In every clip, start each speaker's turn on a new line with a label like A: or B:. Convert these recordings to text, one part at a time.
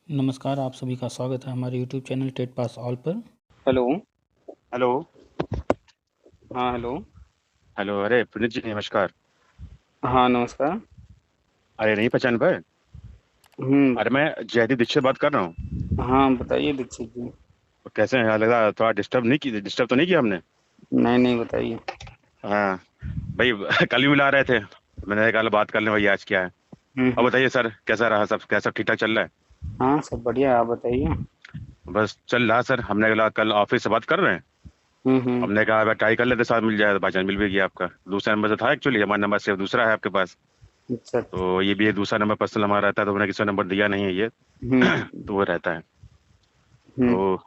A: नमस्कार, आप सभी का स्वागत है हमारे YouTube channel TET pass all पर।
B: हेलो।
C: हेलो।
B: हाँ, हेलो।
C: हेलो, अरे पुनीत जी नमस्कार।
B: हाँ, नमस्कार।
C: अरे नहीं पहचान पाए?
B: हुँ।
C: अरे मैं जयदीप दीक्षित बात कर रहा हूँ।
B: हाँ, बताइए दीक्षित जी।
C: तो कैसे हैं? लग रहा थोड़ा डिस्टर्ब तो नहीं किया हमने?
B: नहीं, नहीं, बताइए।
C: हाँ भाई कल भी मिला रहे थे, मैंने कहा बात कर लें भाई, आज क्या है।
B: हुँ,
C: और
B: हुँ।
C: बताइए सर, कैसा रहा सब? क्या सब ठीक ठाक चल रहा है?
B: हाँ, सब बढ़िया है, आप बताइए।
C: बस चल रहा सर। हमने कहा कल ऑफिस से बात कर रहे हैं,
B: हुँ, हुँ।
C: हमने कहा ट्राई कर लेते, साथ मिल जाए तो भाईजान मिल भी गया। आपका दूसरा नंबर तो था एक्चुअली, हमारा नंबर से दूसरा है आपके पास।
B: अच्छा, अच्छा।
C: तो ये भी एक दूसरा नंबर पर्सनल हमारा रहता है, तो हमने किसी नंबर दिया नहीं है ये।
B: हुँ, हुँ,
C: तो वो रहता है।
B: हुँ।
C: तो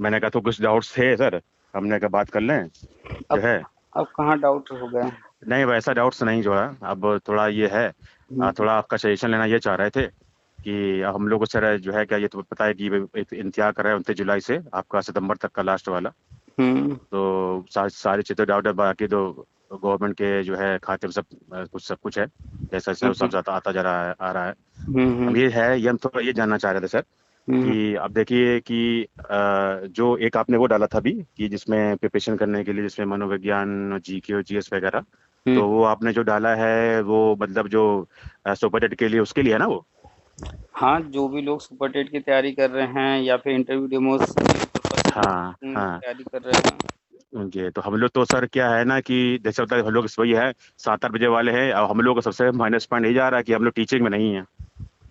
C: मैंने कहा तो कुछ डाउट्स थे सर, हमने कहा बात कर लें जो
B: अब
C: है।
B: अब कहाँ डाउट हो गया?
C: नहीं वैसा डाउट्स नहीं जो है, अब थोड़ा ये है,
B: हुँ,
C: थोड़ा आपका सजेशन लेना ये चाह रहे थे कि हम लोग को सर जो है, क्या ये तो पता है कि एक इंतजार कर रहे हैं 29 जुलाई से आपका सितंबर तक का लास्ट वाला।
B: हुँ,
C: तो सारी चीज़ें डाउट है, बाकी तो गवर्नमेंट के जो है खाते में सब कुछ है, जैसा जैसा
B: हुँ,
C: वो सब
B: हुँ,
C: आता आता जा रहा है, आ रहा है।
B: हुँ,
C: अब
B: हुँ,
C: ये है, ये हम थोड़ा ये जानना चाह रहे थे सर
B: हुँ,
C: कि अब देखिए कि जो एक आपने वो डाला था अभी कि जिसमें प्रिपरेशन करने के लिए, जिसमें मनोविज्ञान, जीके और जीएस वगैरह,
B: हुँ।
C: तो वो आपने जो डाला है वो मतलब जो सुपर टेट के लिए, उसके लिए है ना वो?
B: हाँ, जो भी लोग सुपर टेट की तैयारी कर रहे हैं या फिर इंटरव्यू डेमोस पर्पज़ से
C: हाँ हाँ।
B: तैयारी कर रहे हैं।
C: ये तो हम लोग तो सर क्या है ना कि जैसे होता है, हम लोग वही है 7-8 बजे वाले हैं, और हम लोग को सबसे माइनस पॉइंट यही जा रहा है कि हम लोग टीचिंग में नहीं है।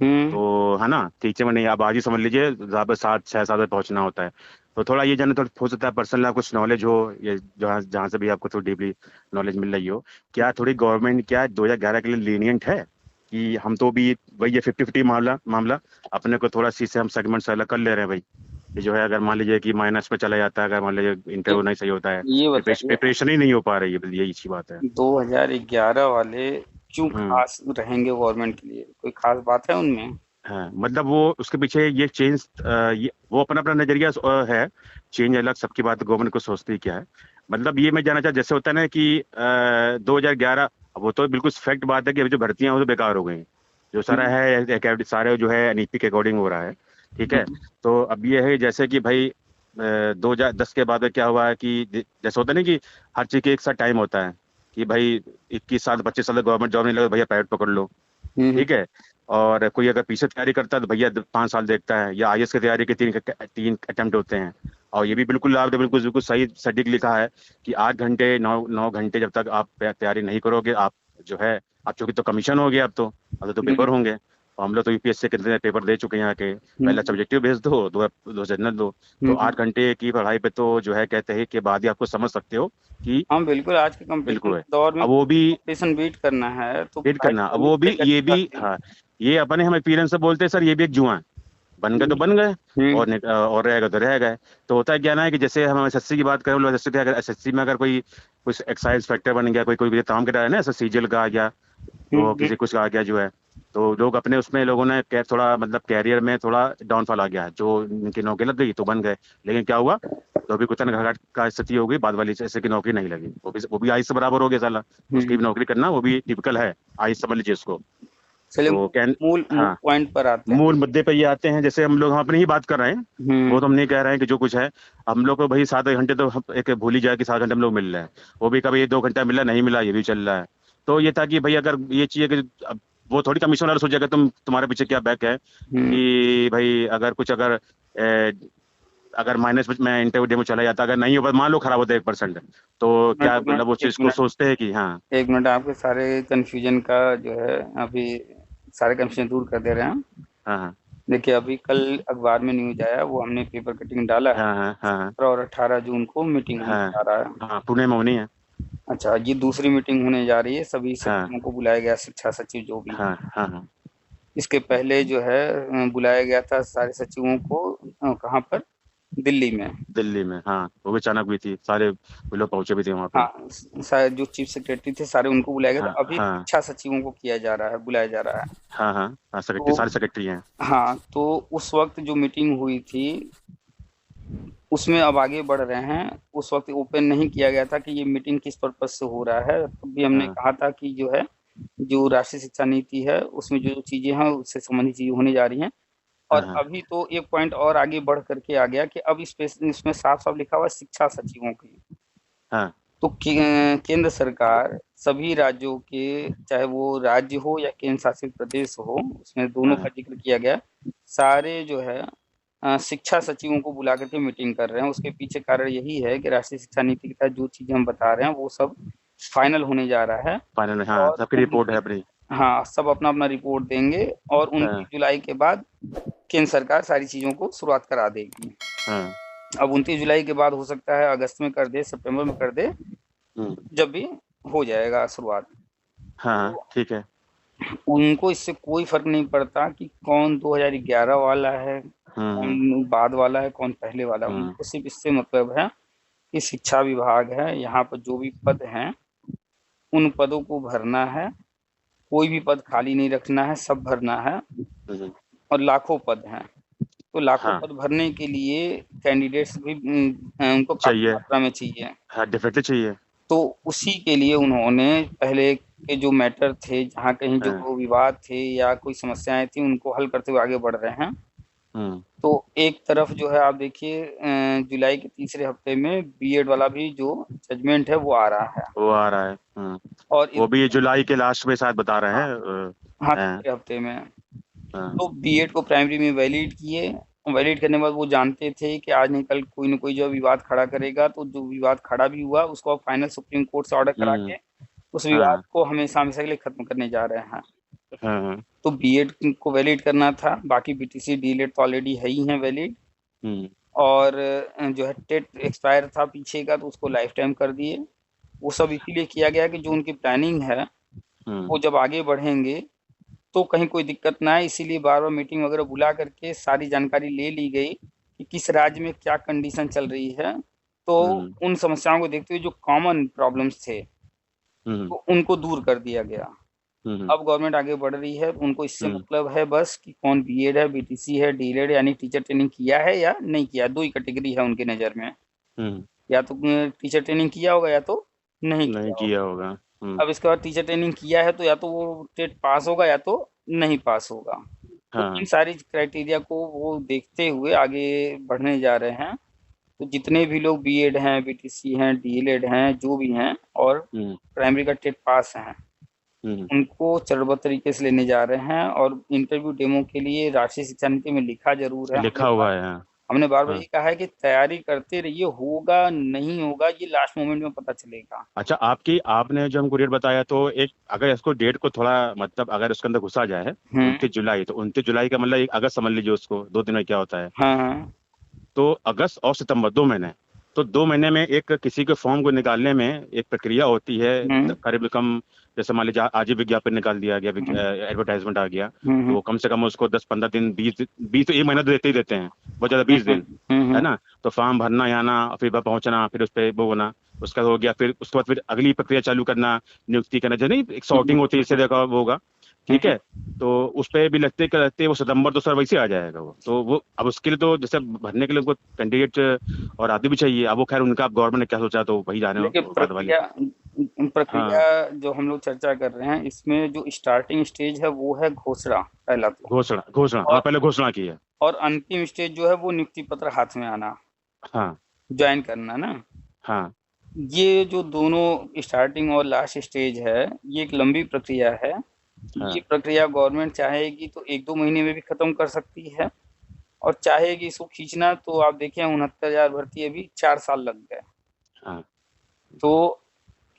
B: हुँ।
C: तो है ना, टीचर में नहीं, आप आज ही समझ लीजिए ज़्यादा 7-6-7 बजे पहुंचना होता है। तो थोड़ा ये जानना, थोड़ा हो सकता है पर्सनल आप कुछ नॉलेज हो, ये जहाँ जहाँ से भी आपको थोड़ी डीपली नॉलेज मिल रही हो, क्या थोड़ी गवर्नमेंट क्या 2011 के लिए लीनियंट है कि हम तो भी वही ये 50-50 मामला मामला अपने को थोड़ा सी से हम सेगमेंट से अलग कर ले रहे हैं भाई। ये जो है, अगर मान लीजिए कि माइनस में चला जाता है, अगर मान लीजिए
B: तो
C: इंटरव्यू नहीं सही होता है,
B: ये बताइए,
C: प्रिपरेशन ही नहीं हो पा रही है, यही अच्छी बात है।
B: 2011 वाले क्यों
C: हम्म।
B: खास रहेंगे गवर्नमेंट के लिए? कोई खास बात है उनमें?
C: हाँ मतलब वो उसके पीछे ये चेंज, ये वो अपना अपना नजरिया है। चेंज अलग, सबकी बात गवर्नमेंट को सोचती है क्या है। मतलब ये मैं जानना चाहता, जैसे होता है ना कि 2011, वो तो बिल्कुल फैक्ट बात है कि अभी जो भर्तियां हैं वो तो बेकार हो गई। जो सारा
B: हुँ,
C: है सारे जो है नीति के अकॉर्डिंग हो रहा है। ठीक है।
B: हुँ,
C: तो अब ये है जैसे कि भाई 2010 के बाद में क्या हुआ है कि जैसे होता है ना कि हर चीज के एक साथ टाइम होता है कि भाई 21 साल 25 साल गवर्नमेंट जॉब नहीं लगा, भैया प्राइवेट पकड़ लो।
B: हुँ, हुँ,
C: ठीक है। और कोई अगर पीछे तैयारी करता है तो भैया 5 साल देखता है, या आईएएस की तैयारी के तीन अटेम्प्ट होते हैं। और ये भी बिल्कुल आपने बिल्कुल बिल्कुल सही सटीक लिखा है कि 8 घंटे 9 9 घंटे जब तक आप तैयारी नहीं करोगे, आप जो है, आप चूंकि तो कमीशन हो गया अब तो
B: हुँ,
C: पेपर होंगे। और हम लोग तो यूपीएससी के कितने पेपर दे चुके हैं यहाँ के,
B: हुँ,
C: पहला सब्जेक्टिव भेज दो, दो जनरल दो। तो
B: हुँ, हुँ।
C: 8 घंटे की पढ़ाई पे तो जो है कहते हैं कि बाद ही आपको समझ सकते हो कि
B: हाँ, बिल्कुल आज के कॉम्पिटिशन
C: बिल्कुल है।
B: के दौर में
C: अब वो भी
B: कॉम्पिटिशन बीट करना है, तो
C: वेट
B: पढ़ाई
C: करना, अब
B: करनी
C: वो भी
B: पड़ेगा
C: ये भी
B: खासी।
C: हाँ, ये अपने हम एक्सपीरियंस से बोलते हैं सर, ये भी एक जुआ है। बन गए
B: हुँ,
C: तो बन गए,
B: हुँ,
C: और रह गए तो रह गए। तो होता है क्या ना कि जैसे हम एसएससी की बात करें, एसएससी के, अगर एसएससी में अगर कोई कुछ एक्साइज फैक्टर बन गया, कोई कोई काम के है ना, ऐसा सीजीएल का आ गया,
B: हुँ,
C: तो
B: हुँ,
C: किसी कुछ का आ गया जो है, तो लोग अपने उसमें लोगों ने थोड़ा मतलब कैरियर में थोड़ा डाउनफॉल आ गया, जो उनकी नौकरी लग गई तो बन गए। लेकिन क्या हुआ, तो अभी कुछ घाट का स्थिति हो गई, बाद वाली जैसे की नौकरी नहीं लगी, वो भी आइस से बराबर हो गया साला। उसकी
B: हुँ।
C: भी नौकरी करना वो भी टिपिकल है, आइस समझ लीजिए उसको।
B: चलिए
C: तो कैन
B: मूल
C: हाँ,
B: पॉइंट पर आते हैं।
C: मूल मुद्दे पे ये आते हैं, जैसे हम लोग हम अपनी ही बात कर रहे हैं। वो
B: हुँ,
C: तो हम नहीं कह रहे हैं कि जो कुछ है, हम लोग को भाई 7 घंटे तो एक भूल ही जाए कि 7 घंटे हम लोग मिल रहे हैं। वो भी कभी 1-2 घंटा मिला, नहीं मिला, ये भी चल रहा है। तो ये था कि भाई अगर ये चाहिए कि अब वो थोड़ी कमीशन वाला सोचेगा तुम्हारे पीछे क्या बैक है
B: हुँ,
C: कि भाई अगर कुछ अगर माइनस में इंटरव्यू डेमो चला जाता, अगर नहीं हो, मान लो खराब होता है 1%, तो
B: मिनट
C: क्या
B: एक मिनट
C: मतलब उस
B: एक
C: चीज को
B: मिनट
C: सोचते हैं कि हाँ।
B: 1 मिनट आपके सारे कन्फ्यूजन का जो है अभी सारे कन्फ्यूजन दूर कर दे रहे हैं।
C: हाँ हाँ
B: देखिए अभी कल अखबार में न्यूज़ आया, वो हमने पेपर कटिंग डाला है।
C: हाँ हाँ हाँ
B: 17 और 18 जून को मीटिंग होने
C: हाँ
B: जा रहा है।
C: हाँ, पुणे में होनी है।
B: अच्छा, ये दूसरी मीटिंग होने जा रही है, सभी
C: हाँ
B: सचिवों को बुलाया गया, शिक्षा सचिव जो भी
C: हाँ
B: हैं।
C: हाँ हाँ।
B: इसके पहले जो है बुलाया गया था सारे सचिवों को कहाँ पर? दिल्ली में।
C: दिल्ली में, हाँ वो भी अचानक हुई थी, सारे वो लोग पहुंचे भी थे वहां पे।
B: हाँ, सारे जो चीफ सेक्रेटरी थे सारे उनको बुलाया गया
C: हाँ
B: था। अभी
C: हाँ
B: शिक्षा सचिवों को किया जा रहा है, बुलाया जा रहा है।
C: हाँ हाँ हाँ, सेक्रेटरी,
B: तो
C: सारे सेक्रेटरी हैं।
B: हाँ, तो उस वक्त जो मीटिंग हुई थी उसमें अब आगे बढ़ रहे हैं। उस वक्त ओपन नहीं किया गया था कि ये मीटिंग किस पर्पज से हो रहा है, तब भी हमने
C: हाँ
B: कहा था कि जो राष्ट्रीय शिक्षा नीति है उसमें जो चीजें हैं उससे संबंधित चीजें होने जा रही हैं। और
C: हाँ
B: अभी तो एक पॉइंट और आगे बढ़ करके आ गया कि अब इसमें साफ साफ लिखा हुआ है शिक्षा सचिवों की।
C: हाँ
B: तो केंद्र सरकार सभी राज्यों के, चाहे वो राज्य हो या केंद्र शासित प्रदेश हो, उसमें दोनों का
C: हाँ
B: जिक्र किया गया, सारे जो है शिक्षा सचिवों को बुला करके मीटिंग कर रहे हैं। उसके पीछे कारण यही है कि राष्ट्रीय शिक्षा नीति के तहत जो चीजें हम बता रहे हैं वो सब फाइनल होने जा रहा है।
C: फाइनल, हाँ
B: और
C: सबकी रिपोर्ट है
B: 29,
C: अपनी।
B: हाँ, सब अपना अपना रिपोर्ट देंगे और 29
C: हाँ
B: जुलाई के बाद केंद्र सरकार सारी चीजों को शुरुआत करा देगी।
C: हाँ।
B: अब 29 जुलाई के बाद हो सकता है अगस्त में कर दे, सितंबर में कर दे,
C: हम्म,
B: जब भी हो जाएगा शुरुआत।
C: हाँ
B: तो
C: ठीक है।
B: उनको इससे कोई फर्क नहीं पड़ता कि कौन 2011 वाला है,
C: हम्म
B: कौन बाद वाला है, कौन पहले वाला है।
C: हम्म
B: उनको सिर्फ इससे मतलब है कि शिक्षा विभाग है, यहाँ पर जो भी पद हैं उन पदों को भरना है, कोई भी पद खाली नहीं रखना है, सब भरना है।
C: हम्म,
B: और लाखों पद हैं, तो लाखों
C: हाँ
B: पद भरने के लिए कैंडिडेट्स भी उनको काफी
C: चाहिए।
B: मात्रा में चाहिए।
C: हाँ डेफिनेटली चाहिए।
B: तो उसी के लिए उन्होंने पहले के जो मैटर थे, जहाँ कहीं
C: हाँ
B: जो विवाद थे या कोई समस्याएं थी, उनको हल करते हुए आगे बढ़ रहे हैं।
C: हम्म,
B: तो एक तरफ जो है आप देखिए जुलाई के तीसरे हफ्ते में बीएड वाला भी जो जजमेंट है वो आ रहा है।
C: वो आ रहा है।
B: और
C: वो भी जुलाई के लास्ट में शायद बता रहे
B: हाँ,
C: हैं।
B: हाँ,
C: हाँ
B: तीसरे हफ्ते में।
C: हाँ
B: तो बीएड को प्राइमरी में वैलिड किए। वैलिड करने के बाद वो जानते थे कि आज नहीं कल कोई ना कोई जो विवाद खड़ा करेगा, तो जो विवाद खड़ा भी हुआ उसको अब फाइनल सुप्रीम कोर्ट से ऑर्डर करा
C: हम्म,
B: के उस विवाद
C: हाँ
B: को हमेशा हमेशा के लिए खत्म करने जा रहे हैं।
C: हाँ हाँ,
B: तो बीएड को वैलिड करना था, बाकी बीटीसी डीएलएड तो ऑलरेडी है ही है वैलिड।
C: हम्म
B: और जो है टेट एक्सपायर था पीछे का, तो उसको लाइफ टाइम कर दिए। वो सब इसीलिए किया गया कि जो उनकी प्लानिंग है
C: हम्म
B: वो जब आगे बढ़ेंगे तो कहीं कोई दिक्कत ना आए, इसीलिए बार बार मीटिंग वगैरह बुला करके सारी जानकारी ले ली गई कि किस राज्य में क्या कंडीशन चल रही है। तो
C: हम्म
B: उन समस्याओं को देखते हुए जो कॉमन प्रॉब्लम्स थे
C: हम्म
B: तो उनको दूर कर दिया गया।
C: हम्म
B: अब गवर्नमेंट आगे बढ़ रही है, तो उनको इससे
C: हम्म
B: मतलब है बस कि कौन बीएड है, बीटीसी है, डीएलएड यानी टीचर ट्रेनिंग किया है या नहीं किया। दो ही कैटेगरी है उनकी नज़र में,
C: हम्म,
B: या तो टीचर ट्रेनिंग किया होगा या तो नहीं
C: नहीं
B: किया
C: किया
B: होगा।
C: होगा।
B: अब इसके बाद टीचर ट्रेनिंग किया है तो या तो वो टेट पास होगा या तो नहीं पास होगा। तो इन
C: हाँ
B: सारी क्राइटेरिया को वो देखते हुए आगे बढ़ने जा रहे हैं। तो जितने भी लोग बीएड हैं, बीटीसी हैं, डीएलएड हैं, जो भी हैं और
C: हम्म
B: प्राइमरी का टेट पास हैं,
C: हम्म
B: उनको चरणबद्ध तरीके से लेने जा रहे हैं। और इंटरव्यू डेमो के लिए राष्ट्रीय शिक्षा नीति में लिखा जरूर है,
C: लिखा हुआ है। हाँ
B: हमने बार बार
C: हाँ।
B: ये कहा है कि तैयारी करते रहिए, होगा नहीं होगा ये लास्ट मोमेंट में पता चलेगा।
C: अच्छा, आपकी आपने जो हमको डेट बताया, तो एक अगर इसको डेट को थोड़ा मतलब अगर उसके अंदर घुसा जाए,
B: हम्म।
C: 29 जुलाई, तो 29 जुलाई का मतलब एक अगस्त समझ लीजिए उसको, 2 दिन में क्या होता है।
B: हाँ हाँ।
C: तो अगस्त और सितंबर 2 महीने, तो 2 महीने में एक किसी के फॉर्म को निकालने में एक प्रक्रिया होती है।
B: हम्म
C: करीब कम, जैसे मान लीजिए आज ही विज्ञापन निकाल दिया गया,
B: हम्म
C: एडवर्टाइजमेंट आ गया, तो
B: हम्म
C: वो कम से कम उसको 10-15 दिन, 20 तो 1 महीना तो देते ही देते हैं, बहुत ज्यादा 20 दिन, है ना। तो फॉर्म भरना, आना, फिर वहाँ पहुंचना, फिर उस पर वो होना, उसका हो गया। फिर उसके बाद फिर अगली प्रक्रिया चालू करना, नियुक्ति करना, जैसे नहीं एक सॉर्टिंग होती है, इससे देखा वो होगा, ठीक है। तो उस पे भी लगते लगते वो सितंबर तो सर वैसे आ जाएगा वो, तो वो अब उसके लिए तो जैसे भरने के लिए उनको कैंडिडेट और आदमी भी चाहिए। अब वो खैर उनका, अब गवर्नमेंट ने क्या सोचा तो वही जाने
B: देखिए
C: बाद वाले।
B: प्रक्रिया
C: हाँ,
B: जो हम लोग चर्चा कर रहे हैं, इसमें जो स्टार्टिंग स्टेज है वो है घोषणा पहला तो।
C: घोषणा घोषणा, हाँ
B: और
C: पहले घोषणा की है।
B: और अंतिम स्टेज जो है वो नियुक्ति पत्र हाथ में आना,
C: हाँ
B: ज्वाइन करना ना।
C: हाँ
B: ये जो दोनों स्टार्टिंग और लास्ट स्टेज है, ये एक लंबी प्रक्रिया है। ये
C: हाँ
B: प्रक्रिया गवर्नमेंट चाहेगी तो 1-2 महीने में भी खत्म कर सकती है, और चाहेगी इसको खींचना तो आप देखें 69,000 भर्ती अभी 4 साल लग गए।
C: हाँ
B: तो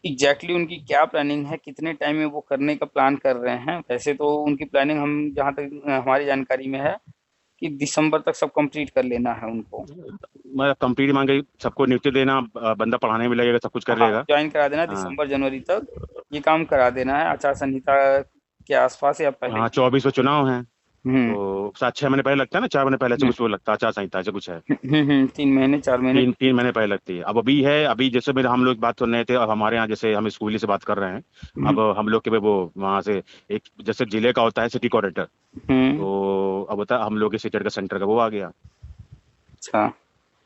B: एग्जैक्टली उनकी क्या प्लानिंग है, कितने टाइम में वो करने का प्लान कर रहे हैं। वैसे तो उनकी प्लानिंग, हम जहाँ तक हमारी जानकारी में है, कि दिसंबर तक सब कंप्लीट कर लेना है उनको।
C: मतलब कंप्लीट मांगे, सबको नियुक्ति देना, बंदा पढ़ाने में लगेगा, सब कुछ कर
B: हाँ,
C: देगा।
B: ज्वाइन करा देना
C: हाँ
B: दिसंबर जनवरी तक, ये काम करा देना है आचार संहिता के आसपास या पहले
C: हाँ,
B: ही।
C: 24 में चुनाव है,
B: हम्म
C: तो शायद 6 महीने पहले लगता है ना, 4 महीने पहले से
B: हम्म
C: कुछ वो लगता है, आचार संहिता ऐसे कुछ है।
B: 3 महीने 4 महीने।
C: 3 महीने पहले लगती है। अब अभी है, अभी जैसे मेरे हम लोग बात कर रहे थे, अब हमारे यहाँ जैसे हम स्कूली से बात कर रहे हैं,
B: हम्म
C: अब हम लोग के वो वहाँ से एक जैसे जिले का होता है सिटी कोऑर्डिनेटर,
B: हम्म,
C: तो अब होता है हम लोग के सिटी का सेंटर का वो आ गया,
B: अच्छा।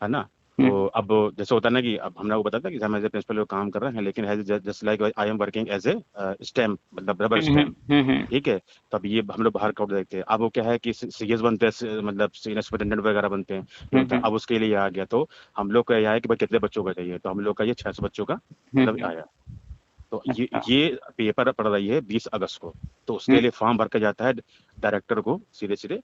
C: है ना। तो अब जैसे होता है ना कि अब हमने वो बताया था कि हम एज ए प्रिंसिपल काम कर रहे हैं, लेकिन as just like I am working as a stamp, मतलब रबर स्टैम्प। ठीक है, तो अब ये हम लोग बाहर कब देखते हैं, अब वो क्या है कि सीएस बनते हैं, मतलब सीनियर सुपरिटेंडेंट वगैरह बनते हैं, ये होता है। अब उसके लिए आ गया, तो हम लोग का यह है कि भाई कितने बच्चों का चाहिए, तो हम लोग का ये 600 बच्चों का मतलब आया। तो
B: अच्छा।
C: ये पेपर पड़ रही है 20 अगस्त को, तो उसके लिए फॉर्म भर के जाता है डायरेक्टर को सीधे सीधे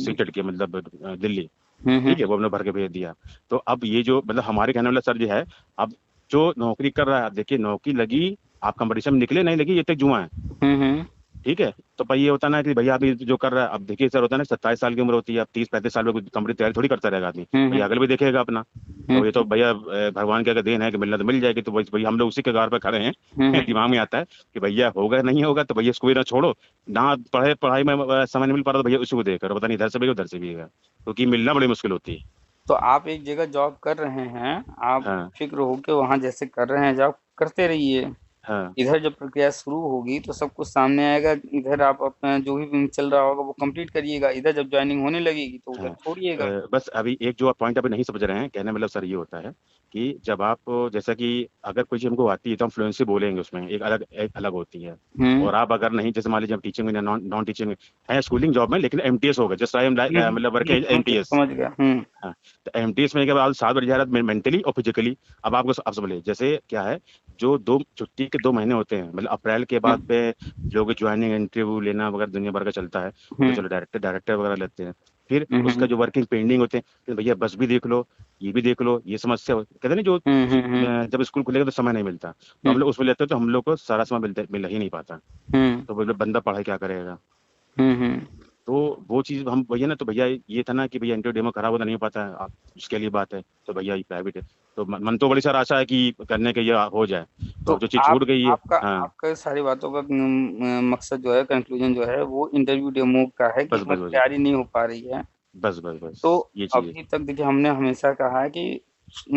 C: सीटेट के, मतलब दिल्ली। ठीक है, वो हमने भर के भेज दिया। तो अब ये जो मतलब हमारे कहने वाला सर जो है, अब जो नौकरी कर रहा है, अब देखिए नौकरी लगी, आप कंपटीशन में निकले नहीं लगी, ये तक जुआ है। ठीक है, तो भाई ये होता ना कि भैया अभी जो कर रहा है, अब देखिए सर होता है ना 27 साल की उम्र होती है, अब 30-35 साल में कोई कंपनी तैयारी थोड़ी करता रहेगा आदमी, भैया अगले भी देखेगा अपना। तो ये तो भैया भगवान की अगर देन है कि मिलना तो मिल जाएगी, तो भैया हम लोग उसी कगार पर खड़े हैं। दिमाग में आता है कि भैया होगा नहीं होगा, तो भैया इसको भी ना छोड़ो, ना पढ़े पढ़ाई में समय नहीं मिल पा रहा, तो भैया उसी को देख करो, पता नहीं इधर से भी उधर से भी है, क्योंकि मिलना बड़ी मुश्किल होती है।
B: तो आप एक जगह जॉब कर रहे हैं, आप
C: हाँ
B: फिक्र हो के वहाँ जैसे कर रहे हैं जॉब करते रहिए।
C: हाँ।
B: इधर जब प्रक्रिया शुरू होगी तो सब कुछ सामने आएगा, इधर आप अपना जो भी चल रहा होगा वो कंप्लीट करिएगा, इधर जब ज्वाइनिंग होने लगेगी तो उधर
C: हाँ।
B: छोड़िएगा।
C: बस अभी एक जो पॉइंट अभी नहीं समझ रहे हैं, कहने मतलब सर ये होता है कि जब आप, जैसा कि अगर कोई चीज हमको आती है तो हम फ्लुएंसी बोलेंगे, उसमें एक अलग होती है।
B: हम्म
C: और आप अगर नहीं, जैसे मान लीजिए हम टीचिंग में, नॉन नॉन टीचिंग में है, स्कूलिंग जॉब में, लेकिन एमटीएस होगा, जस्ट आई एम मतलब वर्क
B: समझ गया
C: एमटीएस।
B: समझ गया।
C: हाँ, तो एमटीएस में के बाद 7 बजे जा रहा है मेंटली और फिजिकली। अब आपको आप समझ लीजिए, जैसे क्या है, जो दो छुट्टी के 2 महीने होते हैं, मतलब अप्रैल के बाद
B: हम्म
C: पे लोग ज्वाइनिंग इंटरव्यू लेना वगैरह दुनिया भर का चलता है, तो
B: हम्म
C: चलो डायरेक्टर डायरेक्टर वगैरह लेते हैं। फिर उसका
B: हम्म
C: जो वर्किंग पेंडिंग होते हैं, फिर भैया बस भी देख लो, ये भी देख लो, ये समस्या कहते हैं ना, जो
B: हम्म
C: जब स्कूल खुलेगा तो समय नहीं मिलता, तो हम
B: हम्म
C: लोग उसमें लेते हैं, तो हम लोग को सारा समय मिल ही नहीं पाता।
B: हम्म
C: तो मतलब बंदा पढ़ाई क्या करेगा।
B: हम्म।
C: तो वो चीज हम भैया ना, तो भैया ये था ना कि भैया इंटरव्यू डेमो खराब होता नहीं पाता है, आप उसके लिए बात है, तो भैया ये प्राइवेट है, तो मन तो बड़ी सर आशा है कि करने के ये हो जाए, तो
B: तो
C: अब जो चीज
B: आप
C: छूट गई है।
B: आपका
C: हाँ,
B: आपका सारी बातों का मकसद जो है, कंक्लूजन जो है वो इंटरव्यू डेमो का है कि
C: बस बस
B: हमारी
C: बस
B: तैयारी नहीं हो पा रही है।
C: बस बस बस
B: तो
C: ये चीज है।
B: अभी तक देखिए हमने हमेशा कहा है कि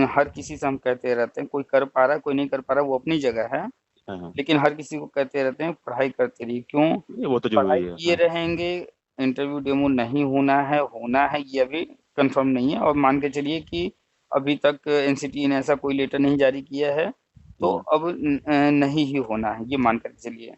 B: हर किसी से हम कहते रहते हैं, कोई कर पा रहा है कोई नहीं कर पा रहा, वो अपनी जगह है।
C: हाँ हाँ,
B: लेकिन हर किसी को कहते रहते हैं पढ़ाई करते रहिए। क्यों?
C: ये वो तो
B: पढ़ाई
C: जरूरी है।
B: किए
C: हाँ,
B: रहेंगे, इंटरव्यू डेमो नहीं होना है ये अभी कंफर्म नहीं है। और मान के चलिए कि अभी तक एनसीटीई ने ऐसा कोई लेटर नहीं जारी किया है, तो
C: हम्म,
B: अब नहीं ही होना है, ये मान कर चलिए।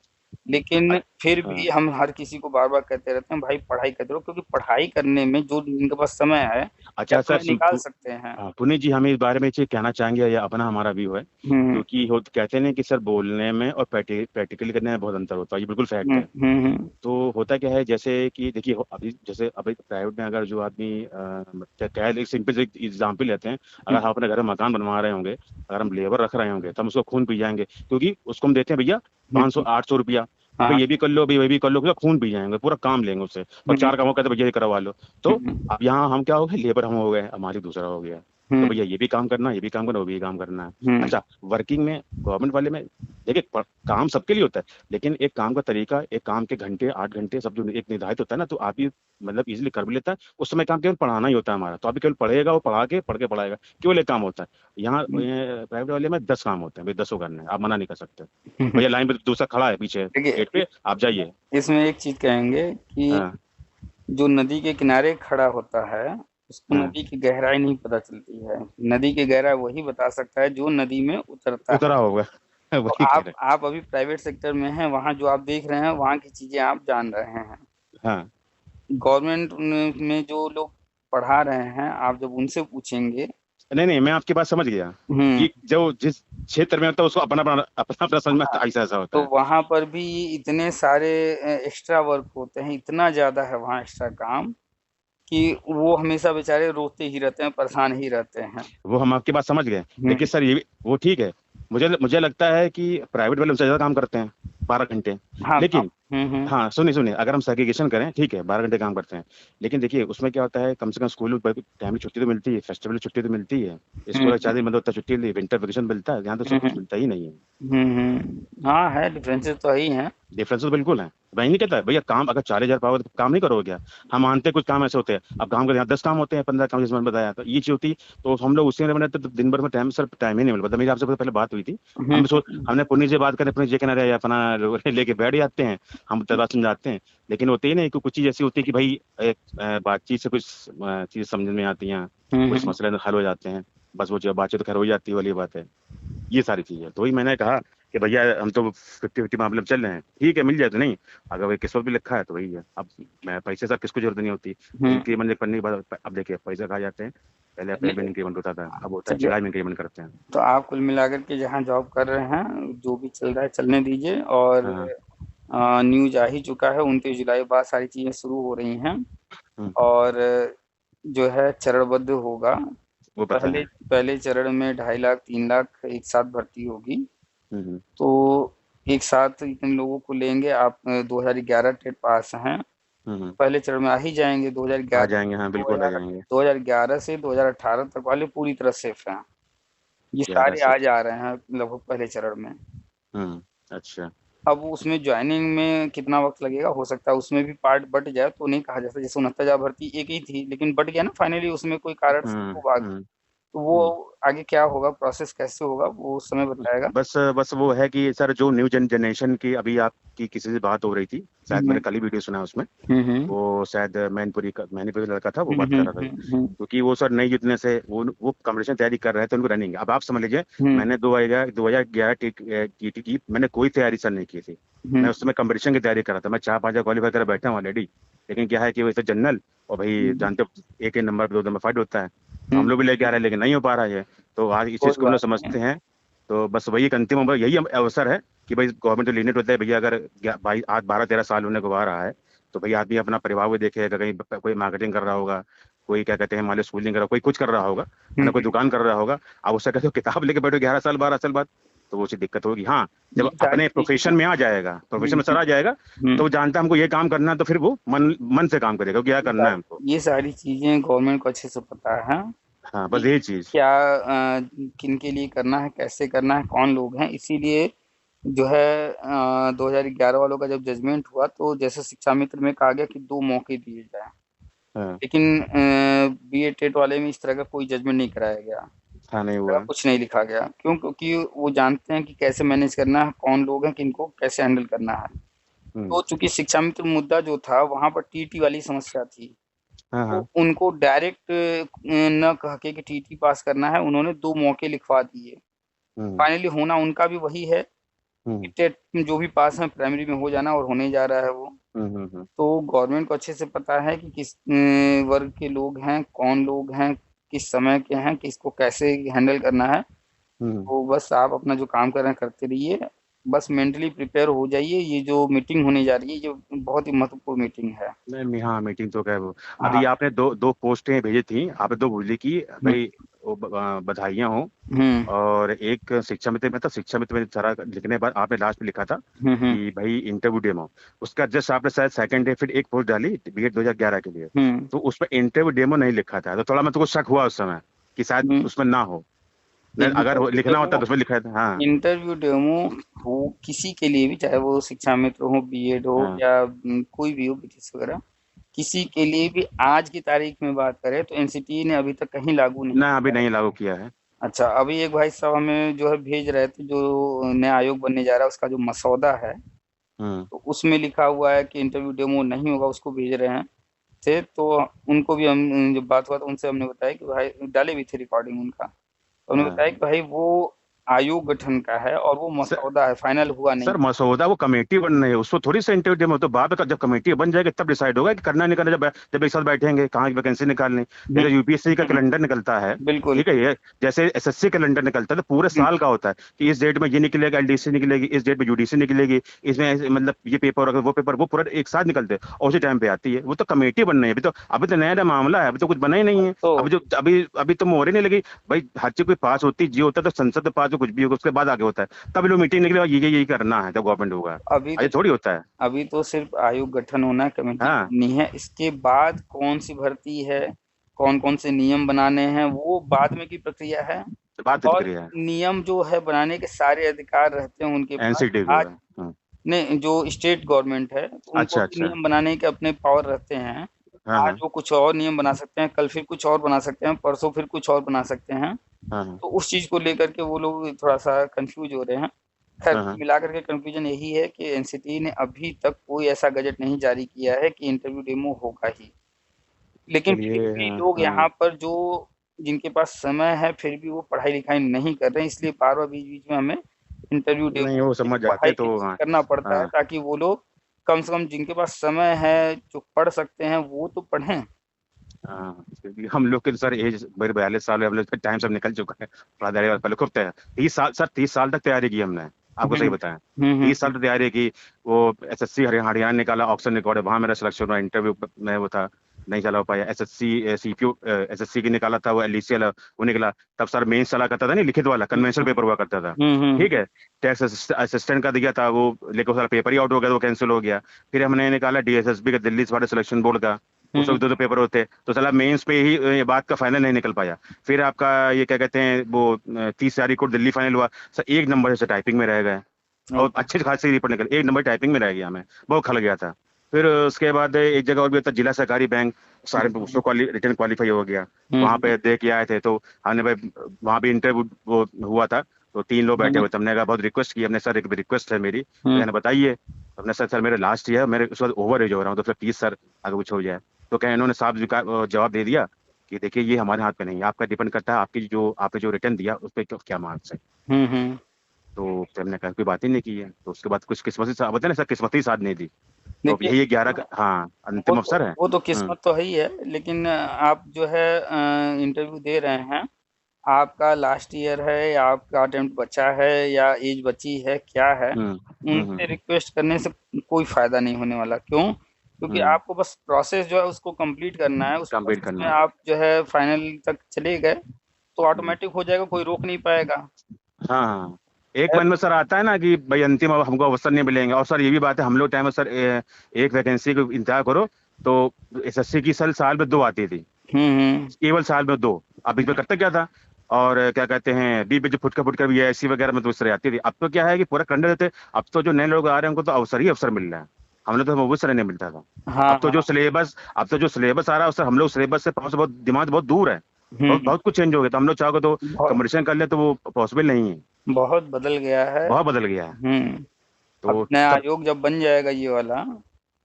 B: लेकिन
C: अ-
B: फिर
C: हाँ।
B: भी हम हर किसी को बार बार कहते रहते हैं भाई पढ़ाई करते रहो, क्योंकि पढ़ाई करने में जो जिनके पास समय है क्या
C: अच्छा सर,
B: समय निकाल सकते हैं।
C: हाँ, पुनीत जी हमें इस बारे में चीज कहना चाहेंगे, या अपना हमारा व्यू है,
B: हम्म
C: क्योंकि हो कहते हैं कि सर बोलने में और प्रैक्टिकली करने में बहुत अंतर होता है, ये बिल्कुल फैक्ट है।
B: हम्म।
C: तो होता क्या है, जैसे कि देखिए अभी जैसे अभी प्राइवेट में अगर जो आदमी कह सिंपल से एग्जाम्पल लेते हैं, अगर हम अपने घर में मकान बनवा रहे होंगे, अगर हम लेबर रख रहे होंगे, तो हम उसको खून पी जाएंगे, क्योंकि उसको हम देते हैं भैया 500-800 रुपया, कि भाई
B: हाँ।
C: ये भी कर लो, भाई ये भी कर लो, भैया खून पी जाएंगे, पूरा काम लेंगे उससे, और 4 कामों कहते हैं भैया ये करवा लो। तो
B: हम्म
C: अब यहाँ हम क्या हो गए, लेबर हम हो गए, हमारी दूसरा हो गया, तो
B: हम्म
C: भैया ये भी काम करना, ये भी काम करना, वो भी काम करना है।
B: हम्म
C: अच्छा, वर्किंग में, गवर्नमेंट वाले में, देखिए काम सबके लिए होता है, लेकिन एक काम का तरीका, एक काम के घंटे 8 घंटे सब जो एक निर्धारित होता है ना, तो आप भी मतलब इजीली कर भी लेता है। उस समय काम केवल पढ़ाना ही होता है हमारा, तो आप भी केवल पढ़ेगा, वो पढ़ के पढ़ाएगा, केवल एक काम होता है। यहाँ प्राइवेट वाले में 10 काम होते हैं, भाई 10 करने हैं, आप मना नहीं कर सकते।
B: हम्म।
C: भैया लाइन पे दूसरा खड़ा है पीछे
B: देखिए
C: गेट पे, आप जाइए।
B: इसमें एक चीज कहेंगे कि
C: हाँ
B: जो नदी के किनारे खड़ा होता है उसको
C: हाँ,
B: नदी की गहराई नहीं पता चलती है। नदी की गहराई वही बता सकता है जो नदी में उतरता है।
C: उतरा होगा।
B: तो
C: वही कह रहे
B: आप अभी प्राइवेट सेक्टर में हैं, वहाँ जो आप देख रहे हैं वहाँ की चीजें आप जान रहे हैं।
C: हैं। हाँ,
B: गवर्नमेंट में जो लोग पढ़ा रहे हैं, आप जब उनसे पूछेंगे।
C: नहीं नहीं, मैं आपकी बात समझ गया,
B: हम्म।
C: कि जो जिस क्षेत्र में होता है उसको अपना अपना अपना अपना समझ में
B: हाँ,
C: ऐसा ऐसा होता
B: तो
C: है।
B: वहां पर भी इतने सारे एक्स्ट्रा वर्क होते हैं, इतना ज्यादा है वहाँ एक्स्ट्रा काम कि वो हमेशा बेचारे रोते ही रहते हैं, परेशान ही रहते हैं।
C: वो हम आपकी बात समझ गए,
B: हम्म।
C: लेकिन सर ये वो ठीक है, मुझे मुझे लगता है कि प्राइवेट वाले हमसे ज्यादा काम करते हैं, 12 घंटे।
B: हाँ
C: लेकिन
B: हम्म।
C: हाँ, सुनिए सुनिए, अगर हम सेग्रीगेशन करें, ठीक है 12 घंटे काम करते हैं, लेकिन देखिए उसमें क्या होता है, कम से कम स्कूल में टाइम छुट्टी तो मिलती है, फेस्टिवल छुट्टी तो मिलती है, स्कूल का
B: हम्म
C: 4 दिन बंद होता है, छुट्टी, विंटर वेकेशन मिलता है, यहाँ तो सब कुछ
B: हम्म
C: मिलता ही नहीं है।
B: हाँ है, डिफरेंसेस तो ही हैं।
C: डिफरेंस तो बिल्कुल है। मैं नहीं कहता भैया, काम अगर 4000 पाओगे तो काम नहीं करोगे क्या, हम मानते हैं कुछ काम ऐसे होते हैं, अब काम का यहाँ 10 काम होते हैं, 15 काम जिसमें मैंने बताया, तो ये चीज होती, तो हम लोग उसी में बनाते, तो दिन भर में टाइम, सर टाइम ही नहीं मिल पाता। मेरी आपसे पहले बात हुई थी,
B: हम्म
C: हमने पुण्य से बात करें, पुण्य जी कहना रहे अपना लेके बैठ जाते हैं, हम बात समझाते हैं, लेकिन होते ही नहीं कि कुछ चीज ऐसी होती है कि भाई एक बातचीत से कुछ चीज समझ में आती हैं, कुछ
B: हम्म
C: मसले हल हो जाते हैं। बस वो जो बातचीत तो खैर हो जाती है, वाली बात है। ये सारी चीजें तो वही मैंने कहा कि भैया हम तो 50-50 मामले में चल रहे हैं, ठीक है मिल जाए तो नहीं, अगर वही किस्मत भी लिखा है तो वही है। अब मैं पैसे से किसको जरूरत नहीं होती,
B: हम्म।
C: इंक्रीमेंट करने के बाद अब देखिए पैसे कहा जाते हैं, पहले अप्रैल में
B: चलिए
C: इंक्रीमेंट होता था, अब होता है
B: चलिए,
C: जुलाई में इंक्रीमेंट करते हैं।
B: तो आप कुल मिलाकर के जहाँ जॉब कर रहे हैं, जो भी चल रहा है चलने दीजिए। और
C: हाँ।
B: न्यूज आ ही चुका है, 29 जुलाई बाद सारी चीजें शुरू हो रही हैं।
C: हम्म,
B: और जो है चरणबद्ध होगा।
C: वो पता
B: पहले
C: है।
B: पहले चरण में 2.5 लाख 3 लाख एक साथ भर्ती होगी।
C: हम्म,
B: तो एक साथ इतने लोगों को लेंगे। आप 2011 टेट पास हैं,
C: हम्म।
B: पहले चरण में आ ही जाएंगे।
C: आ
B: 2011
C: जाएंगे, हाँ बिल्कुल आ जाएंगे।
B: 2011 से 2018 तक वाले पूरी तरह सेफ हैं। ये
C: 11
B: सारे
C: से।
B: आज आ रहे हैं लगभग पहले चरण में।
C: अच्छा।
B: अब उसमें ज्वाइनिंग में कितना वक्त लगेगा, हो सकता है उसमें भी पार्ट बट जाए, तो नहीं कहा जा सकता। जैसे 69,000 भर्ती एक ही थी, लेकिन बट गया ना फाइनली, उसमें कोई कारण से
C: हम्म,
B: वो भाग।
C: हम्म,
B: तो वो
C: हम्म।
B: आगे क्या होगा, प्रोसेस कैसे होगा, वो समय बताएगा।
C: बस बस वो है कि सर जो न्यू जनरेशन की अभी आपकी किसी से बात हो रही थी, शायद मैंने
B: हम्म
C: कल ही वीडियो सुना उसमें,
B: हम्म
C: वो शायद मैनपुरी लड़का था, वो
B: हम्म
C: बात कर रहा था। क्योंकि वो सर नई युद्धने से वो कंपटीशन तैयारी कर रहे थे, उनको रनिंग। अब आप समझ लीजिए,
B: हम्म
C: मैंने 2011 टीटी की मैंने कोई तैयारी सर नहीं की थी। मैं
B: हम्म
C: उस समय कंपटीशन की तैयारी कर रहा था, मैं 4-5 क्वालीफाई कर बैठा हूँ ऑलरेडी। लेकिन क्या है कि वैसे जनरल, और भाई
B: हम्म
C: जानते हो, एक एक नंबर 2 नंबर फाइट होता है, तो हम
B: हम्म,
C: लोग भी लेके आ रहे हैं लेकिन नहीं हो पा रहा है। तो आज इस
B: कोई
C: चीज़ को हम लोग
B: बात नहीं।
C: समझते हैं। तो बस वही एक अंतिम यही अवसर है कि भाई गवर्नमेंट तो लीनेट होता है भैया, अगर भाई आज 12-13 साल होने को आ रहा है, तो भाई आदमी अपना परिवार को देखेगा, कहीं कोई मार्केटिंग कर रहा होगा, कोई क्या कहते हैं मान लो स्कूलिंग कर रहा होगा, कोई कुछ कर रहा होगा, है ना, कोई
B: हम्म।
C: दुकान कर रहा होगा। अब उससे कहते हो किताब लेके बैठो 11 साल 12 साल बाद, तो वो चीज़ दिक्कत होगी। हाँ,
B: ये
C: जब
B: सारी
C: अपने
B: चीजें।
C: प्रोफेशन में आ जाएगा, प्रोफेशन में सर आ जाएगा, तो वो जानता है हमको ये काम करना है, तो फिर वो मन मन से काम करेगा, क्या करना है हमको।
B: ये सारी चीजें गवर्नमेंट को अच्छे से पता है
C: हाँ
B: कि
C: बस यही चीज़।
B: क्या किन के लिए करना है, कैसे करना है, कौन लोग हैं। इसीलिए जो है 2011 वालों का जब जजमेंट हुआ, तो जैसे शिक्षा मित्र में कहा गया कि 2 मौके दिए जाए।
C: हाँ।
B: लेकिन बी ए टेट वाले में इस तरह का कोई जजमेंट नहीं कराया गया,
C: हाँ नहीं
B: इस तरह
C: हुआ।
B: कुछ नहीं लिखा गया। क्यों? क्योंकि वो जानते हैं कि कैसे मैनेज करना है, कौन लोग हैं, किनको कैसे हैंडल करना है।
C: हम्म।
B: तो चूंकि शिक्षा मित्र मुद्दा जो था, वहां पर टीटी वाली समस्या थी।
C: हाँ
B: तो
C: हाँ।
B: उनको डायरेक्ट न कह के कि टीटी पास करना है, उन्होंने 2 मौके लिखवा दिए।
C: हम्म,
B: फाइनली होना उनका भी वही है कि
C: हम्म,
B: टेट में जो भी पास है प्राइमरी में हो जाना, और होने जा रहा है वो।
C: हम्म।
B: तो गवर्नमेंट को अच्छे से पता है कि किस वर्ग के लोग हैं, कौन लोग हैं, किस समय के हैं, किसको कैसे हैंडल करना है।
C: हम्म।
B: तो बस आप अपना जो काम कर रहे हैं करते रहिए। बस मेंटली प्रिपेयर हो जाइए। ये जो मीटिंग होने जा रही है, जो बहुत ही महत्वपूर्ण मीटिंग है।
C: नहीं हाँ, मीटिंग तो क्या है वो।
B: हाँ।
C: अभी आपने दो दो पोस्टें भेजी थी, आपने दो बोली की
B: हम्म
C: भाई, बधाइयाँ हो।
B: हम्म
C: और एक शिक्षा मित्र में था, शिक्षा मित्र में सारा लिखने के बाद आपने लास्ट में लिखा था
B: हम्म
C: कि भाई इंटरव्यू डेमो, उसका जस्ट आपने शायद सेकंड डे फिर एक पोस्ट डाली बीएड 2011 के लिए,
B: हम्म
C: तो उसमें इंटरव्यू डेमो नहीं लिखा था, तो थोड़ा मैं तुमको शक हुआ उस समय कि शायद
B: हम्म।
C: उसमें ना हो। नहीं, अगर
B: इंटरव्यू
C: लिखना होता
B: डेमो,
C: तो उसमें लिखा था। हाँ।
B: इंटरव्यू डेमो हो किसी के लिए भी, चाहे वो शिक्षा मित्र हो, बीएड हो,
C: हाँ।
B: या कोई भी हो, बीटीएस वगैरह, किसी के लिए भी आज की तारीख में बात करें तो एनसीटी ने अभी तक कहीं लागू नहीं
C: ना अभी
B: किया है।
C: नहीं लागू किया है।
B: अच्छा, अभी एक भाई साहब हमें जो है भेज रहे थे, जो नया आयोग बनने जा रहा है उसका जो मसौदा है,
C: हम्म।
B: तो उसमें लिखा हुआ है कि इंटरव्यू डेमो नहीं होगा, उसको भेज रहे हैं थे। तो उनको भी हम जब बात हुआ तो उनसे हमने बताया कि भाई, डाले भी थे रिकॉर्डिंग उनका, तो उन्होंने
C: हाँ
B: बताया कि भाई वो आयोग गठन का है और वो मसौदा है, फाइनल हुआ नहीं।
C: सर, मसौदा वो कमेटी बन रही है, उसको थोड़ी सा इंटरव्यू में, तो बाद में जब कमेटी बन जाएगी तब डिसाइड होगा कि करना नहीं करना, जब जब एक साथ बैठेंगे कहाँ की वैकेंसी निकालनी।
B: हम्म
C: जैसे यूपीएससी का
B: हम्म,
C: कैलेंडर निकलता है,
B: बिल्कुल।
C: ठीक है, ये जैसे एसएससी कैलेंडर निकलता है, तो पूरे
B: हम्म,
C: साल का होता है कि इस डेट में ये निकलेगा, एलडीसी निकलेगी, इस डेट में यूडीसी निकलेगी, इसमें मतलब ये पेपर और वो पेपर, वो पूरा एक साथ निकलते हैं और उसी टाइम पे आती है। वो तो कमेटी बन रही है, अभी तो नया नया मामला है, अभी तो कुछ बना ही नहीं है।
B: तो
C: अभी अभी तो मोहर ही नहीं लगी। भाई हर चीज कोई पास होती जी होता है, तो संसद में पास हो कुछ भी होगा उसके बाद आगे होता है, तब लोग मीटिंग निकले और ये यही करना है जब गवर्नमेंट होगा।
B: अभी
C: अरे थोड़ी होता है।
B: अभी तो सिर्फ आयोग गठन होना है, कमेटी
C: हाँ,
B: बननी है। इसके बाद कौन सी भर्ती है, कौन कौन से नियम बनाने हैं, वो बाद में की प्रक्रिया है।
C: तो बात
B: और
C: प्रक्रिया है।
B: नियम जो है बनाने के सारे अधिकार रहते हैं उनके पास।
C: एनसीटी को
B: आज
C: है। हाँ।
B: ने जो स्टेट गवर्नमेंट है, तो उनको
C: अच्छा
B: भी
C: अच्छा।
B: नियम बनाने के अपने पावर रहते हैं।
C: हाँ
B: आज
C: हाँ।
B: वो कुछ और नियम बना सकते हैं, कल फिर कुछ और बना सकते हैं, परसों फिर कुछ और बना सकते हैं।
C: हाँ हाँ।
B: तो उस चीज को लेकर के वो लोग थोड़ा सा कंफ्यूज हो रहे हैं। खैर,
C: हाँ
B: कुल
C: हाँ।
B: मिलाकर के कंक्लूजन यही है कि एनसीटी ने अभी तक कोई ऐसा गजट नहीं जारी किया है कि इंटरव्यू डेमो होगा ही। लेकिन फिर
C: चलिए।
B: भी
C: हाँ
B: लोग
C: हाँ।
B: यहाँ पर जो जिनके पास समय है फिर भी वो पढ़ाई लिखाई नहीं कर रहे हैं, इसलिए बार बार बीच बीच में हमें इंटरव्यू दे
C: नहीं वो समझ जाते
B: पढ़ाई
C: तो
B: भी
C: हाँ।
B: करना पड़ता है,
C: हाँ
B: ताकि वो लोग कम से कम जिनके पास समय है जो पढ़ सकते हैं वो तो पढ़ें।
C: हाँ, क्योंकि हम लोग के तो सर एज मेरे 42 साल है, हम लोग टाइम सब निकल चुका है। थोड़ा तैयारी पहले खूब तैयार 30 साल सर, 30 साल तक तैयारी की हमने, आपको सही
B: हम्म
C: बताएं।
B: हम्म
C: 30 साल तक तैयारी की। वो एसएससी हरियाणा निकाला, ऑप्शन रिकॉर्ड है, वहां मेरा सिलेक्शन हुआ, इंटरव्यू में वो था, नहीं चला हो पाया। एसएससी सीपीयू एसएससी की निकाला था, वो एलईसी वो निकला। तब सर मेंस चला करता था, नहीं लिखित वाला कन्वेंशनल पेपर हुआ करता था।
B: हम्म।
C: ठीक है। टैक्स असिस्टेंट का दिया था वो, लेकिन सारा पेपर ही आउट हो गया, वो कैंसिल हो गया। फिर हमने निकाला डीएसएसबी का, दिल्ली वाले सिलेक्शन बोर्ड का। उस
B: हम्म
C: वक्त दो पेपर होते, तो साला मेंस पे ही ये बात का फाइनल नहीं निकल पाया। फिर आपका ये क्या कहते हैं वो 30 तारीख को दिल्ली फाइनल हुआ सर, एक नंबर से टाइपिंग में रह गए। और
B: ओके।
C: अच्छे खासे रिपोर्ट निकल, एक नंबर टाइपिंग में रह गया, मैं बहुत खल गया था। फिर उसके बाद एक जगह और भी होता, जिला सहकारी बैंक, सारे उसको रिटर्न क्वालिफाई हो गया। वहां
B: हम्म
C: पे दे के आए थे, तो हमने भाई वहां भी इंटरव्यू वो हुआ था। तो 3 लोग बैठे
B: हम्म
C: हुए थे, हमने कहा बहुत रिक्वेस्ट की, हमने सर एक रिक्वेस्ट है मेरी, तो
B: हम्म
C: कहने बताइए। हमने सर मेरे लास्ट ईयर, मेरे उस वक्त ओवर एज हो रहा हूँ, तो फिर प्लीज सर अगर कुछ हो जाए। तो क्या इन्होंने साफ जवाब दे दिया कि देखिए ये हमारे हाथ में नहीं है, आपका डिपेंड करता है आपकी जो आपने जो रिटर्न दिया उस पर क्या मार्क्स है।
B: हम्म।
C: तो फिर हमने कहा कोई बात ही नहीं की है, तो उसके बाद कुछ किस्मत ही साथ बताए ना सर, किस्मत ही साथ नहीं दी। तो अब
B: देखिए,
C: यही 11 का हाँ अंतिम अवसर है।
B: वो तो
C: हम्म
B: किस्मत तो है ही है, लेकिन आप जो है इंटरव्यू दे रहे हैं, आपका लास्ट ईयर है या आपका अटेम्प्ट बचा है या एज बची है, क्या है,
C: हम्म
B: उनसे
C: हम्म
B: रिक्वेस्ट करने से कोई फायदा नहीं होने वाला। क्यों? क्योंकि
C: हम्म
B: आपको बस प्रोसेस जो है उसको कंप्लीट करना है, उस
C: कंप्लीट
B: प्रोसेस में
C: करना है।
B: आप जो है फाइनल तक चले गए तो
C: हम्म,
B: ऑटोमेटिक हो जाएगा, कोई रोक नहीं पाएगा।
C: हाँ हाँ। एक मन में सर आता है ना कि भाई अंतिम अब हमको अवसर नहीं मिलेंगे, और सर ये भी बात है, हम लोग टाइम में सर एक वैकेंसी को इंतजार करो तो एसएससी की साल में 2 आती थी,
B: हम्म।
C: केवल साल में 2। अब इसमें करते क्या था, और क्या कहते हैं बीच में जो फुटका फुटका भी एसी वगैरह में तो इस तरह आती थी। अब तो क्या है कि पूरा करने देते। अब तो जो नए लोग आ रहे हैं उनको तो अवसर ही अवसर मिल रहा है, हम लोग तो वो तरह नहीं मिलता था।
B: हाँ हाँ।
C: अब तो जो सिलेबस आ रहा है उससे हम लोग सिलेबस से पहुंच बहुत दिमाग बहुत दूर है। बहुत
B: हम्म।
C: बहुत कुछ चेंज हो गया, तो हम लोग चाहोगे तो
B: बहुत
C: कंपटीशन कर ले तो वो पॉसिबल नहीं है।
B: बहुत बदल गया है।
C: बहुत बदल गया है।
B: अब
C: तो
B: नया
C: सब
B: आयोग जब बन जाएगा ये वाला,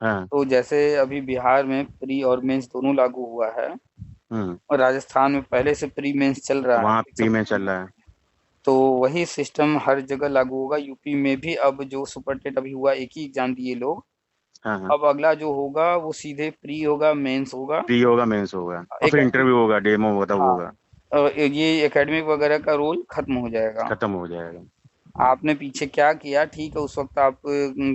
C: हाँ।
B: तो जैसे अभी बिहार में प्री और मेंस दोनों लागू हुआ है,
C: हम्म।
B: और राजस्थान में पहले से प्री मेंस चल रहा है,
C: वहाँ
B: एक
C: प्री
B: सब।
C: में चल रहा है।
B: तो वही सिस्टम हर जगह लागू होगा। यूपी में भी अब जो सुपर टेट अभी हुआ, एक ही एग्जाम दिए लोग,
C: हाँ हाँ।
B: अब अगला जो होगा वो सीधे प्री होगा, मेंस होगा।
C: प्री होगा, मेंस होगा, और फिर
B: एकेडमिक,
C: इंटरव्यू होगा, डेमो होगा, तब
B: हाँ,
C: होगा।
B: ये एकेडमिक वगैरह का रोल खत्म हो जाएगा।
C: खत्म हो जाएगा।
B: आपने पीछे क्या किया, ठीक है, उस वक्त आप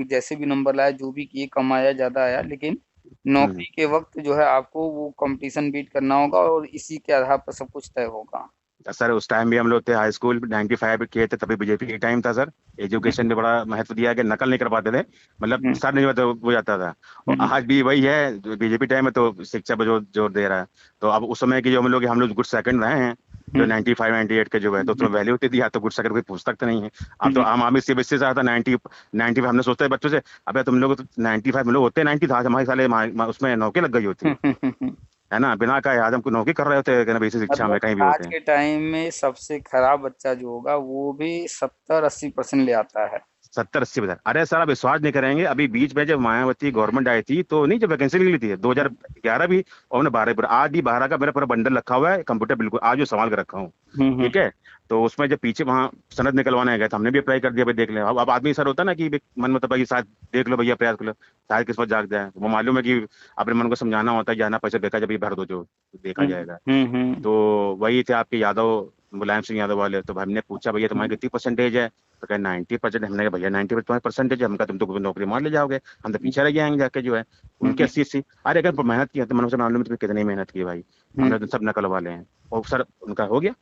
B: जैसे भी नंबर लाया, जो भी किए, कम आया ज़्यादा आया, लेकिन
C: हम्म।
B: नौकरी के वक्त जो है आपको वो कंपटीशन बीट करना होगा, और इसी के आधार पर सब कुछ तय होगा।
C: सर उस टाइम भी हम लोग थे हाई स्कूल 95 किए थे, तभी बीजेपी के टाइम था सर। एजुकेशन में बड़ा महत्व दिया गया, नकल नहीं कर पाते थे, मतलब
B: हम्म
C: सर नहीं होता वो जाता था। और
B: हम्म
C: आज भी वही है, जो बीजेपी टाइम है तो शिक्षा पर जोर दे रहा है। तो अब उस समय की जो हम लोग गुड सेकंड रहे हैं, जो
B: हम्म
C: 95 98 के जो है, तो उसमें
B: हम्म
C: वैल्यू होती थी, तो गुड सेकंड कोई पूछता तक नहीं है। अब तो
B: हम्म
C: आम आदमी सीबीएसई से आता 90 हमने सोचते हैं बच्चों से, अबे तुम लोग तो 95 हम लोग होते 90 था, हमारे साले उसमें नौकरी लग गई होती
B: हम्म।
C: है ना, बिना कहा आज हमको नौकरी कर रहे होते हैं बेसिक शिक्षा में
B: मतलब
C: कहीं भी
B: आज
C: होते हैं।
B: के टाइम में सबसे खराब बच्चा जो होगा वो भी 70-80% ले आता है।
C: 70 80 बता, अरे सर आप विश्वास नहीं करेंगे, अभी बीच में जब मायावती गवर्नमेंट आई थी तो नहीं, जब वैकेंसी निकली थी 2011 भी, और 12 पर, आज भी 12 का मेरा पूरा बंडल रखा हुआ है कंप्यूटर, बिल्कुल आज भी संभाल कर रखा हूँ।
B: हम्म।
C: ठीक है। तो उसमें जब पीछे वहाँ सनद निकलवाने गए तो हमने भी अप्लाई कर दिया, भाई देख लें। अब आदमी सर होता है ना कि मन में, तो भाई शायद देख लो भैया, प्रयास कर लो, शायद किस्मत जाग जाए। वो मालूम है कि अपने मन को समझाना होता है, जाना पैसा देखा जब ये भर दो जो देखा जाएगा।
B: हम्म।
C: तो वही थे आपके यादव, मुलायम सिंह यादव वाले, तो हमने पूछा भैया तुम्हारी कितनी परसेंटेज है, तो कहे 90%। हमने कहा भैया 90 तुम्हारी परसेंटेज है, हम कहा तुम तो नौकरी मार ले जाओगे, हम तो पीछे रह जाएंगे जाके जो है। उनके
B: हम्म
C: 80 80, अरे अगर मेहनत की है तो मन से मालूम है तुम्हें कितनी मेहनत की है भाई,
B: हम्म
C: हमने तो सब नकल वाले हैं। और सर उनका हो गया,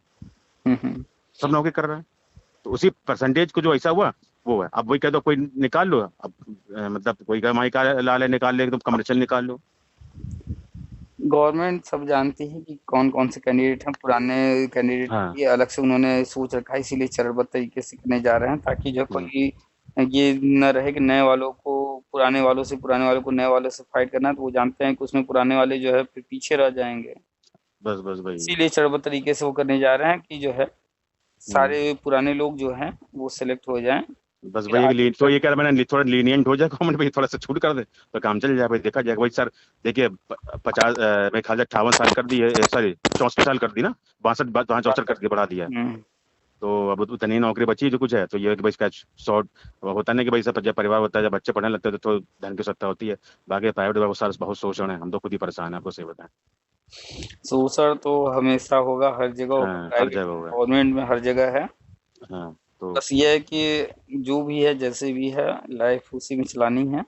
B: हम्म।
C: सब नौकरी कर रहे हैं। तो उसी परसेंटेज को जो ऐसा हुआ वो है। अब वही कह दो कोई निकाल लो, अब मतलब कोई कमाई का लाल है, निकाल ले, तुम कमर्शियल निकाल लो।
B: गवर्नमेंट सब जानती है कि कौन कौन से कैंडिडेट हैं। पुराने कैंडिडेट के
C: हाँ।
B: लिए अलग से उन्होंने सोच रखा है, इसीलिए चरणबद्ध तरीके से करने जा रहे हैं, ताकि जो
C: हम्म,
B: कोई ये न रहे कि नए वालों को पुराने वालों को नए वालों से फाइट करना है, तो वो जानते हैं कि उसमें पुराने वाले जो है फिर पीछे रह जाएंगे।
C: बस बस वही।
B: इसीलिए चरणबद्ध तरीके से वो करने जा रहे हैं कि जो है
C: हम्म
B: सारे पुराने लोग जो हैं वो सिलेक्ट हो जाएं,
C: बस
B: फिर
C: वही
B: आगे
C: तो ये कह रहा मैंने थोड़ा लीनियंट हो जाए गवर्नमेंट भाई, थोड़ा सा छूट कर दे तो काम चल जाए भाई, देखा जाएगा भाई सर। देखिए 50 मेरे ख्याल से 58 साल कर दी है, सॉरी 64 साल कर दी ना, 62 64 कर
B: 62।
C: दिया, बढ़ा दिया।
B: हम्म।
C: तो अब उतनी नौकरी बची जो कुछ है, तो ये है कि भाई इसका शॉर्ट होता नहीं कि भाई सब जब परिवार होता है, जब बच्चे पढ़ने लगते हैं तो धन की सत्ता होती है। बाकी प्राइवेट बहुत सारा बहुत शोषण है, हम तो खुद ही परेशान है, आपको सही बताएं।
B: शोषण तो हमेशा होगा, हर जगह होगा,
C: हाँ हर
B: प्राइवेट
C: जगह
B: में
C: होगा।
B: गवर्नमेंट में हर जगह है।
C: हाँ तो
B: बस ये है कि जो भी है जैसे भी है, लाइफ उसी में चलानी है।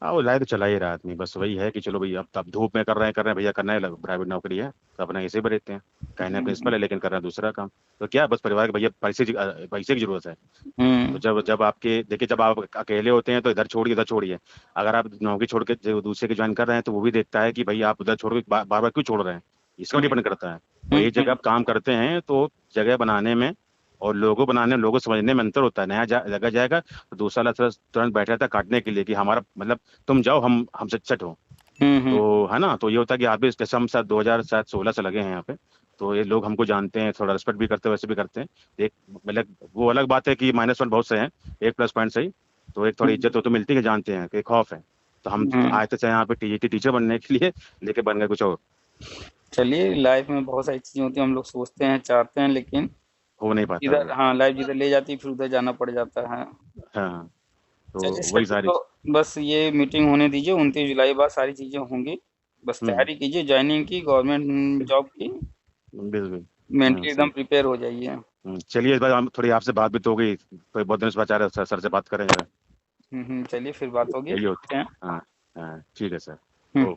C: हाँ वो लाइफ तो चला ही रहा आदमी, बस वही है कि चलो भाई अब धूप में कर रहे हैं भैया, करना है, प्राइवेट नौकरी है तो अपना इसे भी रहते हैं, कहने प्रिंसिपल है लेकिन कर रहे हैं दूसरा काम। तो क्या बस परिवार के भैया पैसे की जरूरत है। तो
B: हम्म।
C: जब जब आपके देखिए, जब आप अकेले होते हैं तो इधर छोड़िए उधर छोड़िए, अगर आप नौकरी छोड़ के जो दूसरे की ज्वाइन कर रहे हैं तो वो भी देखता है कि भाई आप उधर छोड़ के बार बार क्यों छोड़ रहे हैं, इसका डिपेंड करता है। और एक जगह
B: हम्म।
C: आप काम करते हैं तो जगह बनाने में और लोगों बनाने में, लोगों समझने में अंतर होता है। नया जगह जाएगा तो दूसरा वाला तुरंत बैठ रहता है काटने के लिए कि हमारा मतलब तुम जाओ, हम हमसे सेट हो।
B: हम्म।
C: तो है ना, तो ये होता है कि आप भी, जैसे हम शायद 2016 से लगे हैं यहाँ पे, तो ये लोग हमको जानते हैं, थोड़ा रिस्पेक्ट भी करते हैं, वैसे भी करते हैं। एक मतलब वो अलग बात है कि -1 बहुत से हैं, एक प्लस पॉइंट सही। तो एक थोड़ी इज्जत तो मिलती है, जानते हैं कि खौफ है। तो हम
B: हम्म।
C: आए थे यहाँ पे टीजीटी टीचर बनने के लिए, लेके बन गए कुछ और।
B: चलिए, लाइफ में बहुत सारी चीजें होती हैं, हम लोग सोचते हैं चाहते हैं, लेकिन
C: हो नहीं पाता
B: इधर,
C: वो।
B: हाँ, लाइफ जिधर ले जाती है फिर उधर जाना पड़ जाता है।
C: हाँ तो
B: चलिए
C: वही
B: सर,
C: सारी।
B: तो बस ये मीटिंग होने दीजिए, 29 जुलाई बाद सारी चीजें होंगी। बस
C: हम्म।
B: तैयारी कीजिए ज्वाइनिंग की, गवर्नमेंट जॉब की।
C: बिल्कुल। हाँ
B: मेंटली एकदम
C: सही।
B: प्रिपेयर हो जाइए।
C: चलिए इस बार हम थोड़ी आपसे बात भी तो हो गई, कोई बहुत दिन से बचा रहे सर से बात करें जरा।
B: चलिए फिर बात होगी,
C: यही
B: रखते
C: होता।
B: हैं।
C: हाँ हाँ ठीक है सर।